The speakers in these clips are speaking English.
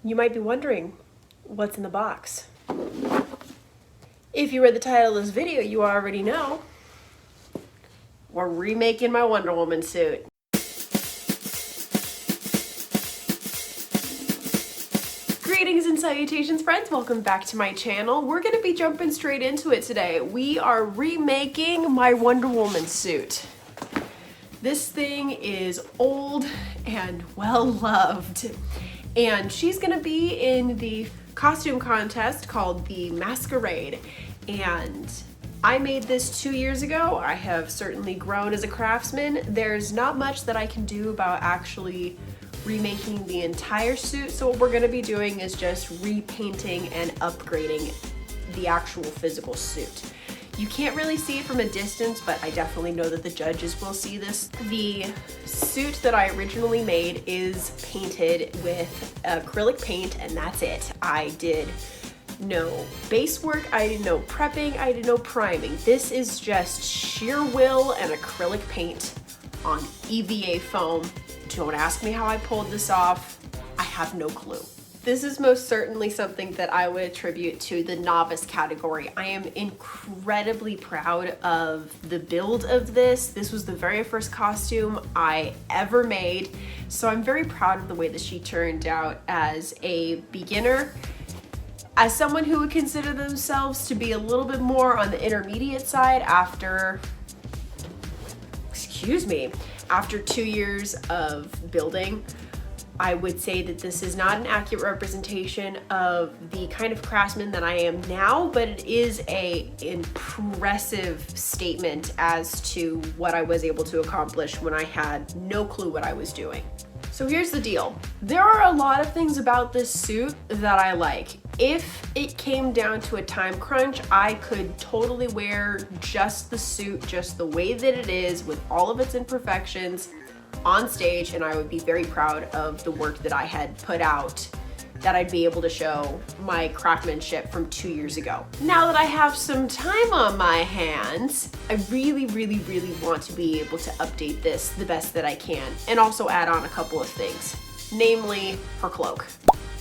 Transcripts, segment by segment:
You might be wondering, what's in the box? If you read the title of this video, you already know. We're remaking my Wonder Woman suit. Greetings and salutations, friends. Welcome back to my channel. We're gonna be jumping straight into it today. We are remaking my Wonder Woman suit. This thing is old and well loved. And she's gonna be in the costume contest called the Masquerade. And I made this 2 years ago. I have certainly grown as a craftsman. There's not much that I can do about actually remaking the entire suit. So what we're gonna be doing is just repainting and upgrading the actual physical suit. You can't really see it from a distance, but I definitely know that the judges will see this. The suit that I originally made is painted with acrylic paint, and that's it. I did no base work, I did no prepping, I did no priming. This is just sheer will and acrylic paint on EVA foam. Don't ask me how I pulled this off. I have no clue. This is most certainly something that I would attribute to the novice category. I am incredibly proud of the build of this. This was the very first costume I ever made. So I'm very proud of the way that she turned out as a beginner. As someone who would consider themselves to be a little bit more on the intermediate side after 2 years of building, I would say that this is not an accurate representation of the kind of craftsman that I am now, but it is an impressive statement as to what I was able to accomplish when I had no clue what I was doing. So here's the deal. There are a lot of things about this suit that I like. If it came down to a time crunch, I could totally wear just the suit, just the way that it is, with all of its imperfections on stage, and I would be very proud of the work that I had put out, that I'd be able to show my craftsmanship from 2 years ago. Now that I have some time on my hands, I really want to be able to update this the best that I can, and also add on a couple of things, namely her cloak.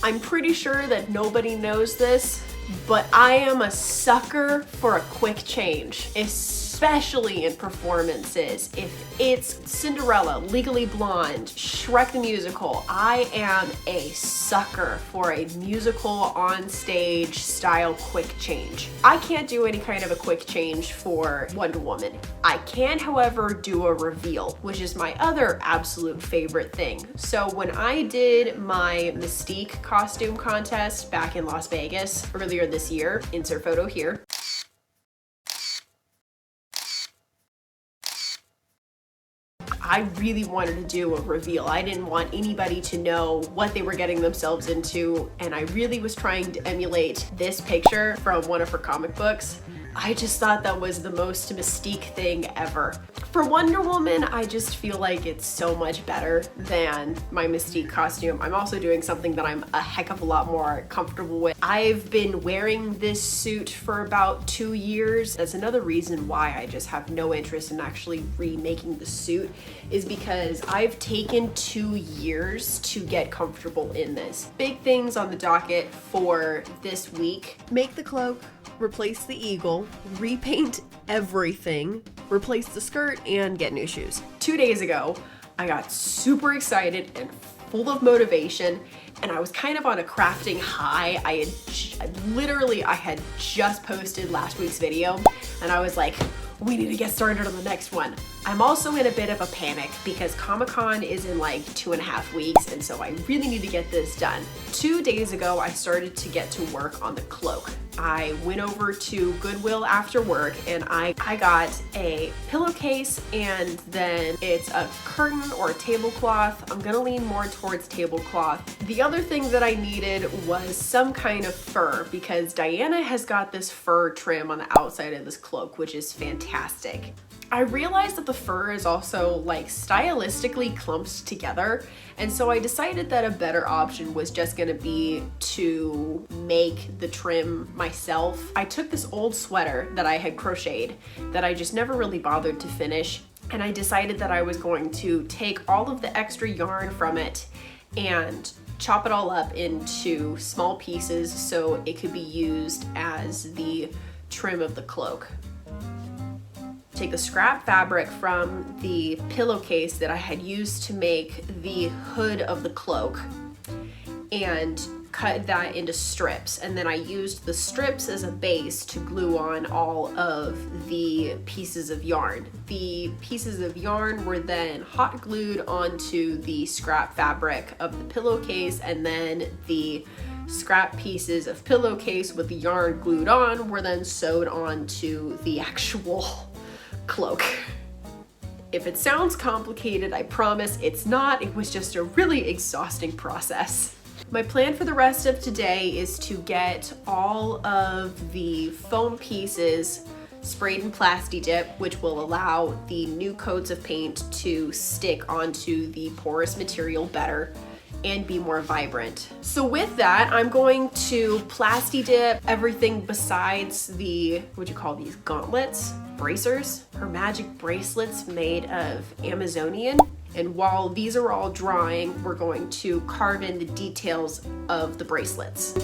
I'm pretty sure that nobody knows this, but I am a sucker for a quick change, especially in performances. If it's Cinderella, Legally Blonde, Shrek the Musical, I am a sucker for a musical on stage style quick change. I can't do any kind of a quick change for Wonder Woman. I can, however, do a reveal, which is my other absolute favorite thing. So when I did my Mystique costume contest back in Las Vegas earlier this year, insert photo here, I really wanted to do a reveal. I didn't want anybody to know what they were getting themselves into, and I really was trying to emulate this picture from one of her comic books. I just thought that was the most Mystique thing ever. For Wonder Woman, I just feel like it's so much better than my Mystique costume. I'm also doing something that I'm a heck of a lot more comfortable with. I've been wearing this suit for about 2 years. That's another reason why I just have no interest in actually remaking the suit, is because I've taken 2 years to get comfortable in this. Big things on the docket for this week: make the cloak, replace the eagle, repaint everything, replace the skirt, and get new shoes. 2 days ago, I got super excited and full of motivation, and I was kind of on a crafting high. I had just posted last week's video, and I was like, we need to get started on the next one. I'm also in a bit of a panic because Comic-Con is in like 2.5 weeks, and so I really need to get this done. 2 days ago, I started to get to work on the cloak. I went over to Goodwill after work, and I got a pillowcase, and then it's a curtain or a tablecloth. I'm gonna lean more towards tablecloth. The other thing that I needed was some kind of fur, because Diana has got this fur trim on the outside of this cloak, which is fantastic. I realized that the fur is also like stylistically clumped together, and so I decided that a better option was just gonna be to make the trim myself. I took this old sweater that I had crocheted that I just never really bothered to finish, and I decided that I was going to take all of the extra yarn from it and chop it all up into small pieces so it could be used as the trim of the cloak. Take the scrap fabric from the pillowcase that I had used to make the hood of the cloak and cut that into strips, and then I used the strips as a base to glue on all of the pieces of yarn. The pieces of yarn were then hot glued onto the scrap fabric of the pillowcase, and then the scrap pieces of pillowcase with the yarn glued on were then sewed onto the actual cloak. If it sounds complicated, I promise it's not. It was just a really exhausting process. My plan for the rest of today is to get all of the foam pieces sprayed in Plasti Dip, which will allow the new coats of paint to stick onto the porous material better and be more vibrant. So with that, I'm going to Plasti Dip everything besides the, what'd you call these, gauntlets? Bracers? Her magic bracelets made of Amazonian. And while these are all drying, we're going to carve in the details of the bracelets.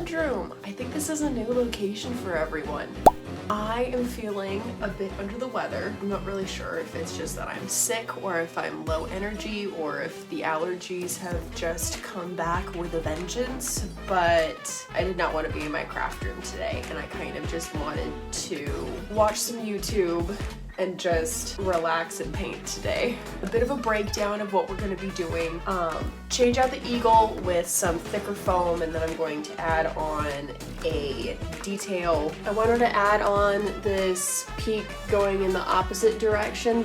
bedroom. I think this is a new location for everyone. I am feeling a bit under the weather. I'm not really sure if it's just that I'm sick or if I'm low energy or if the allergies have just come back with a vengeance, but I did not want to be in my craft room today, and I kind of just wanted to watch some YouTube and just relax and paint today. A bit of a breakdown of what we're going to be doing. Change out the eagle with some thicker foam, and then I'm going to add on a detail. I wanted to add on this peak going in the opposite direction.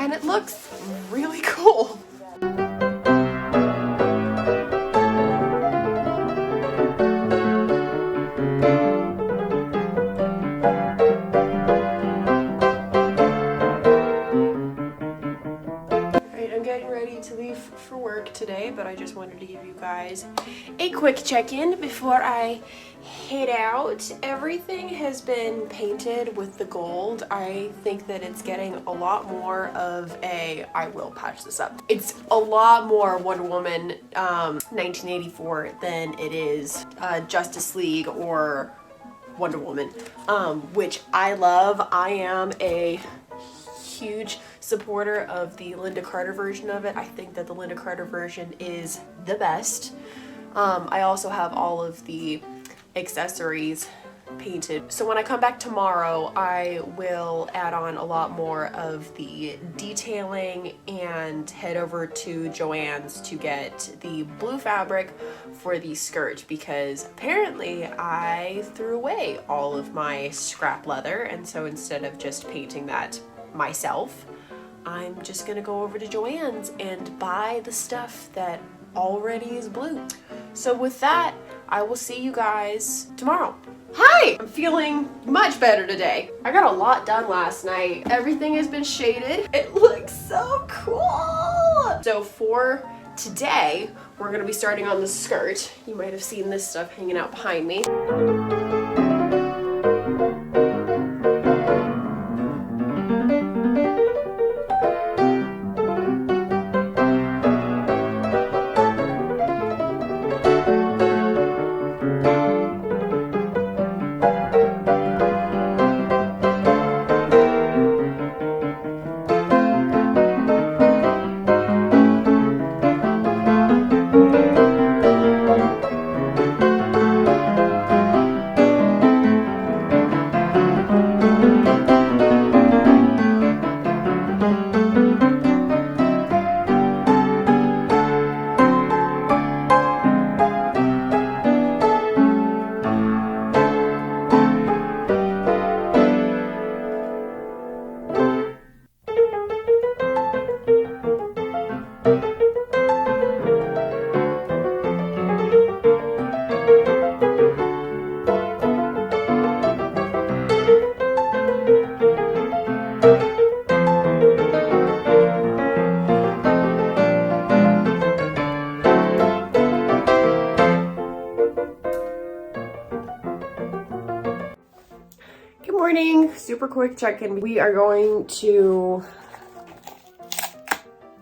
and it looks really cool. To leave for work today, but I just wanted to give you guys a quick check-in before I head out. Everything has been painted with the gold. I think that it's getting a lot more of a, I will patch this up, it's a lot more Wonder Woman 1984 than it is Justice League or Wonder Woman, which I love. I am a huge supporter of the Linda Carter version of it. I think that the Linda Carter version is the best. I also have all of the accessories painted. So when I come back tomorrow, I will add on a lot more of the detailing and head over to Joann's to get the blue fabric for the skirt, because apparently I threw away all of my scrap leather, and so instead of just painting that myself, I'm just gonna go over to Joann's and buy the stuff that already is blue. So with that, I will see you guys tomorrow. Hi! I'm feeling much better today. I got a lot done last night. Everything has been shaded. It looks so cool! So for today, we're gonna be starting on the skirt. You might have seen this stuff hanging out behind me. Morning, super quick check-in. We are going to,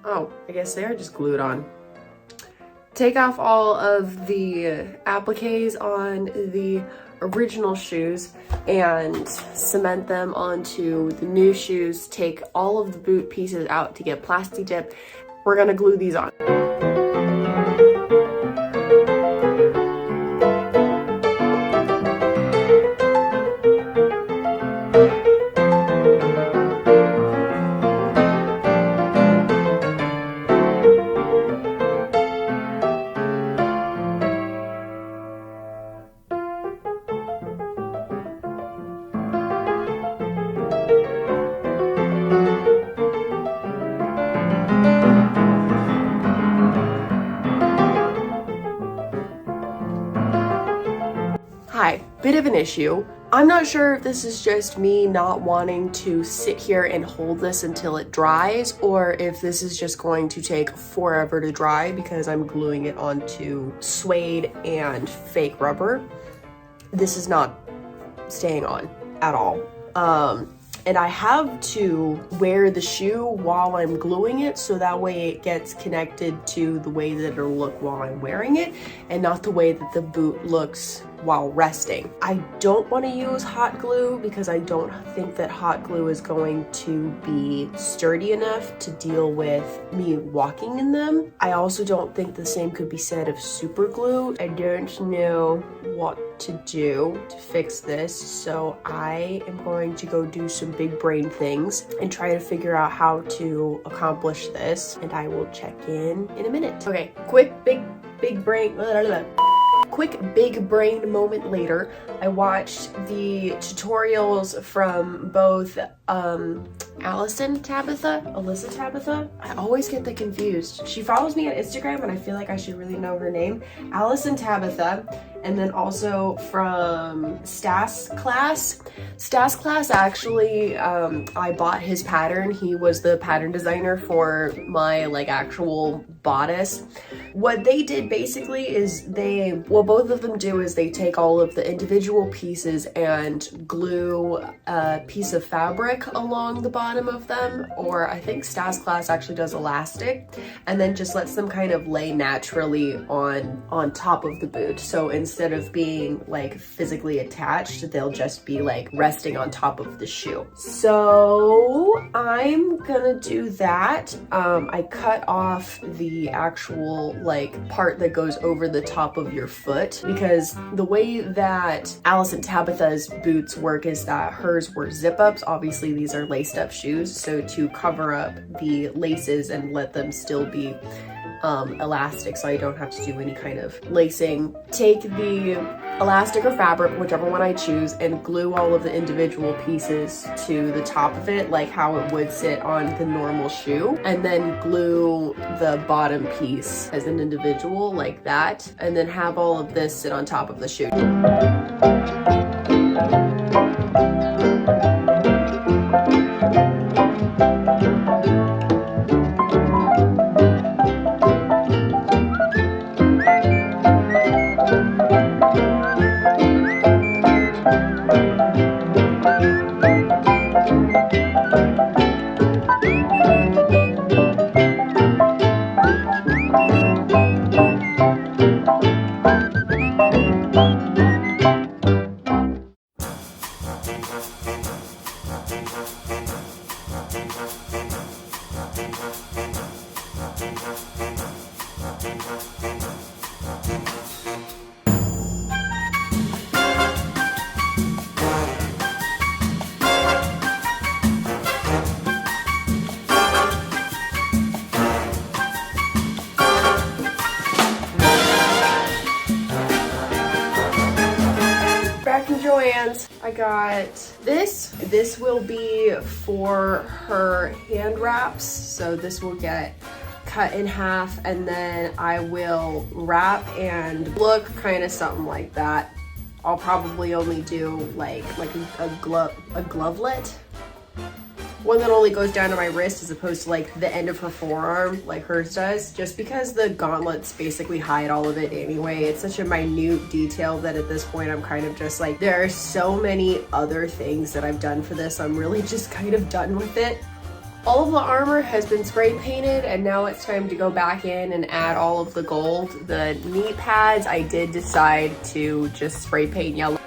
oh, I guess they are just glued on. Take off all of the appliques on the original shoes and cement them onto the new shoes. Take all of the boot pieces out to get plastic dip. We're gonna glue these on. Hi, bit of an issue. I'm not sure if this is just me not wanting to sit here and hold this until it dries, or if this is just going to take forever to dry because I'm gluing it onto suede and fake rubber. This is not staying on at all. And I have to wear the shoe while I'm gluing it, so that way it gets connected to the way that it'll look while I'm wearing it, and not the way that the boot looks while resting. I don't want to use hot glue because I don't think that hot glue is going to be sturdy enough to deal with me walking in them. I also don't think the same could be said of super glue. I don't know what to do to fix this, so I am going to go do some big brain things and try to figure out how to accomplish this, and I will check in a minute. Okay, quick big brain quick big brain moment later. I watched the tutorials from both Allison Tabitha? Alyssa Tabitha? I always get that confused. She follows me on Instagram and I feel like I should really know her name. Allison Tabitha. And then also from Stas Class. Stas Class, actually, I bought his pattern. He was the pattern designer for my like actual bodice. What they did basically is both of them do is they take all of the individual pieces and glue a piece of fabric along the bottom of them, or I think Stas Class actually does elastic, and then just lets them kind of lay naturally on top of the boot. So instead of being like physically attached, they'll just be like resting on top of the shoe. So I'm gonna do that. I cut off the actual like part that goes over the top of your foot, because the way that Allison Tabitha's boots work is that hers were zip ups. Obviously these are laced up shoes, so to cover up the laces and let them still be elastic so I don't have to do any kind of lacing, take the elastic or fabric, whichever one I choose, and glue all of the individual pieces to the top of it like how it would sit on the normal shoe, and then glue the bottom piece as an individual like that, and then have all of this sit on top of the shoe. I got this. This will be for her hand wraps. So this will get cut in half, and then I will wrap and look kind of something like that. I'll probably only do like a glovelet. One that only goes down to my wrist as opposed to like the end of her forearm like hers does, just because the gauntlets basically hide all of it anyway. It's such a minute detail that at this point I'm kind of just like, there are so many other things that I've done for this, I'm really just kind of done with it. All of the armor has been spray painted, and now it's time to go back in and add all of the gold. The knee pads, I did decide to just spray paint yellow.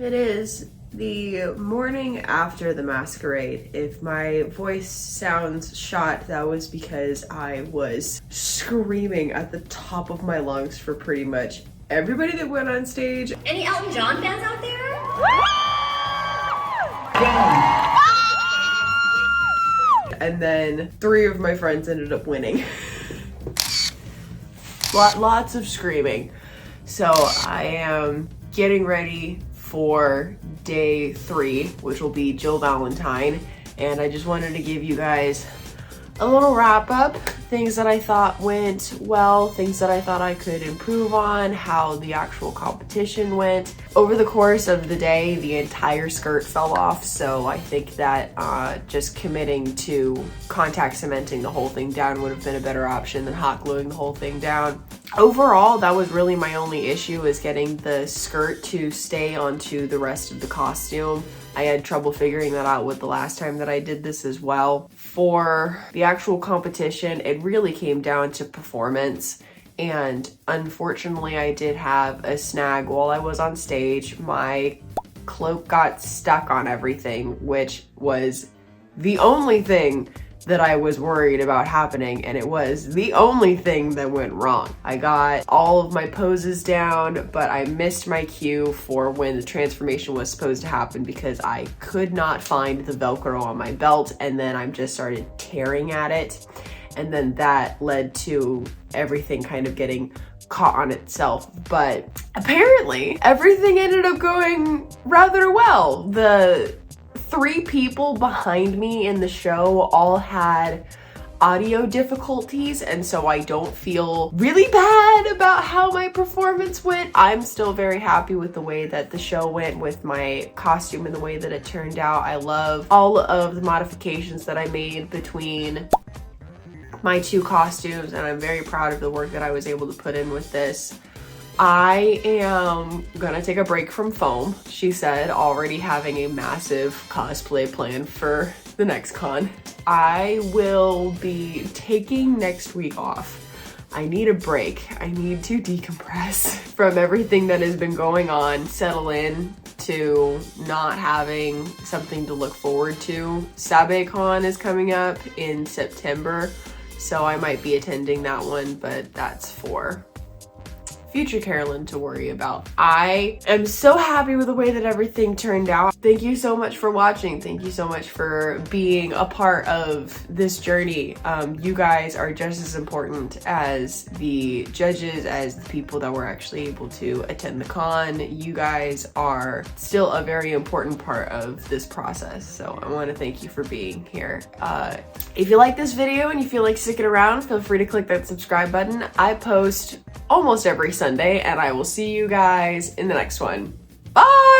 It is the morning after the masquerade. If my voice sounds shot, that was because I was screaming at the top of my lungs for pretty much everybody that went on stage. Any Elton John fans out there? And then 3 of my friends ended up winning. Lots of screaming. So I am getting ready for day 3, which will be Jill Valentine, and I just wanted to give you guys a little wrap up, things that I thought went well, things that I thought I could improve on, how the actual competition went. Over the course of the day, the entire skirt fell off, so I think that just committing to contact cementing the whole thing down would have been a better option than hot gluing the whole thing down. overall, that was really my only issue, is getting the skirt to stay onto the rest of the costume. I had trouble figuring that out with the last time that I did this as well. For the actual competition, it really came down to performance. And unfortunately, I did have a snag while I was on stage. My cloak got stuck on everything, which was the only thing that I was worried about happening, and it was the only thing that went wrong. I got all of my poses down, but I missed my cue for when the transformation was supposed to happen because I could not find the Velcro on my belt, and then I just started tearing at it, and then that led to everything kind of getting caught on itself. But apparently everything ended up going rather well. The 3 people behind me in the show all had audio difficulties, and so I don't feel really bad about how my performance went. I'm still very happy with the way that the show went with my costume and the way that it turned out. I love all of the modifications that I made between my 2 costumes, and I'm very proud of the work that I was able to put in with this. I am gonna take a break from foam, she said, already having a massive cosplay plan for the next con. I will be taking next week off. I need a break. I need to decompress from everything that has been going on, settle in to not having something to look forward to. SabeCon is coming up in September, so I might be attending that one, but that's for future Carolyn to worry about. I am so happy with the way that everything turned out. Thank you so much for watching. Thank you so much for being a part of this journey. You guys are just as important as the judges, as the people that were actually able to attend the con. You guys are still a very important part of this process, so I want to thank you for being here. If you like this video and you feel like sticking around, feel free to click that subscribe button. I post almost every Sunday, and I will see you guys in the next one. Bye!